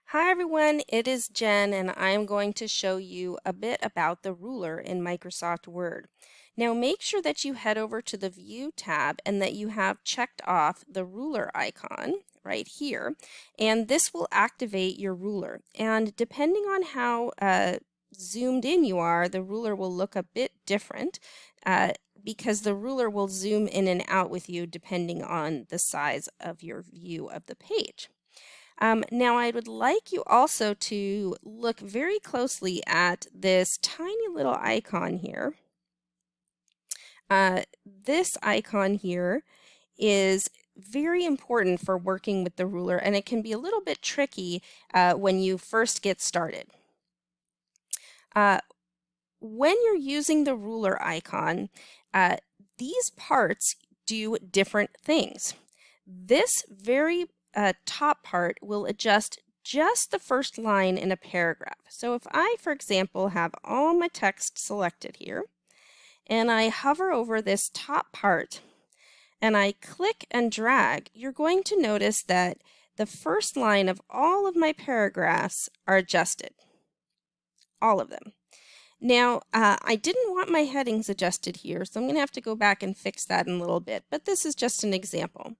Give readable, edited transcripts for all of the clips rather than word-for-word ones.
Hi everyone, it is Jen and I'm going to show you a bit about the ruler in Microsoft Word. Now make sure that you head over to the View tab and that you have checked off the ruler icon right here, and this will activate your ruler. And depending on how zoomed in you are, the ruler will look a bit different because the ruler will zoom in and out with you depending on the size of your view of the page. Now, I would like you also to look very closely at this tiny little icon here. This icon here is very important for working with the ruler, and it can be a little bit tricky when you first get started. When you're using the ruler icon, these parts do different things. This very top part will adjust just the first line in a paragraph. So if I, for example, have all my text selected here, and I hover over this top part, and I click and drag, you're going to notice that the first line of all of my paragraphs are adjusted. All of them. Now, I didn't want my headings adjusted here, so I'm going to have to go back and fix that in a little bit, but this is just an example.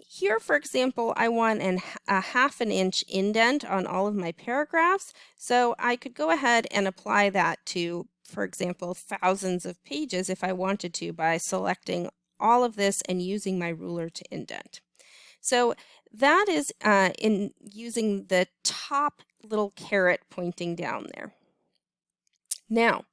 Here, for example, I want a half an inch indent on all of my paragraphs, so I could go ahead and apply that to, for example, thousands of pages if I wanted to by selecting all of this and using my ruler to indent. So that is in using the top little caret pointing down there. Now,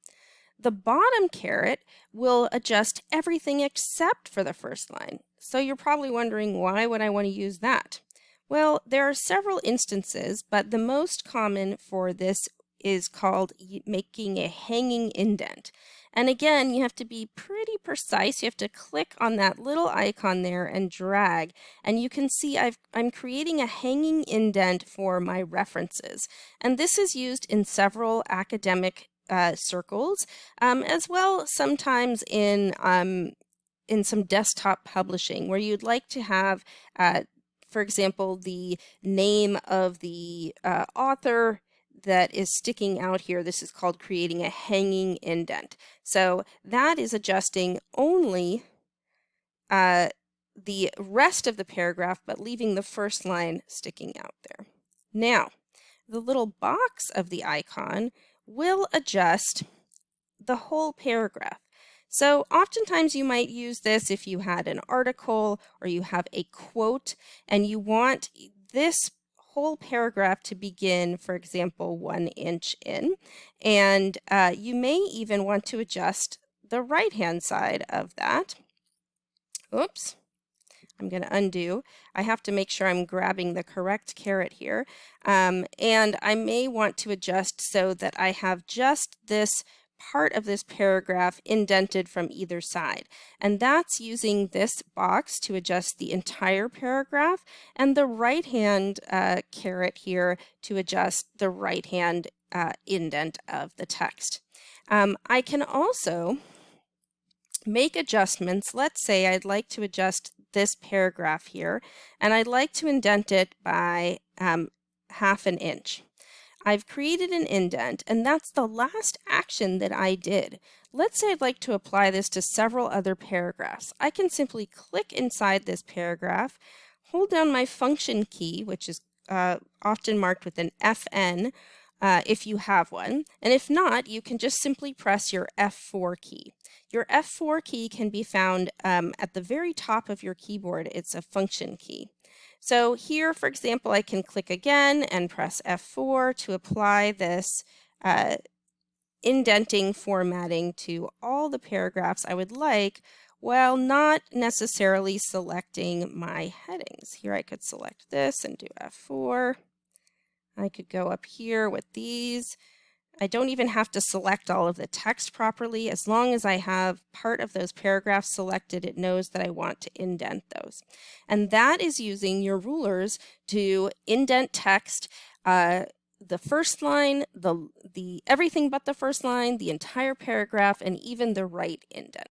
the bottom caret will adjust everything except for the first line. So you're probably wondering, why would I want to use that? Well, there are several instances, but the most common for this is called making a hanging indent. And again, you have to be pretty precise. You have to click on that little icon there and drag. And you can see I'm creating a hanging indent for my references. And this is used in several academic circles, as well sometimes in some desktop publishing where you'd like to have, for example, the name of the author that is sticking out here. This is called creating a hanging indent. So that is adjusting only the rest of the paragraph, but leaving the first line sticking out there. Now, the little box of the icon will adjust the whole paragraph. So oftentimes you might use this if you had an article or you have a quote and you want this whole paragraph to begin, for example, 1 inch in. And you may even want to adjust the right-hand side of that. Oops. I'm going to undo. I have to make sure I'm grabbing the correct caret here. And I may want to adjust so that I have just this part of this paragraph indented from either side. And that's using this box to adjust the entire paragraph, and the right-hand caret here to adjust the right-hand indent of the text. I can also make adjustments. Let's say I'd like to adjust this paragraph here, and I'd like to indent it by half an inch. I've created an indent, and that's the last action that I did. Let's say I'd like to apply this to several other paragraphs. I can simply click inside this paragraph, hold down my function key, which is often marked with an FN, if you have one, and if not, you can just simply press your F4 key. Your F4 key can be found at the very top of your keyboard. It's a function key. So here, for example, I can click again and press F4 to apply this indenting formatting to all the paragraphs I would like, while not necessarily selecting my headings. Here I could select this and do F4. I could go up here with these. I don't even have to select all of the text properly. As long as I have part of those paragraphs selected, it knows that I want to indent those. And that is using your rulers to indent text, the first line, the everything but the first line, the entire paragraph, and even the right indent.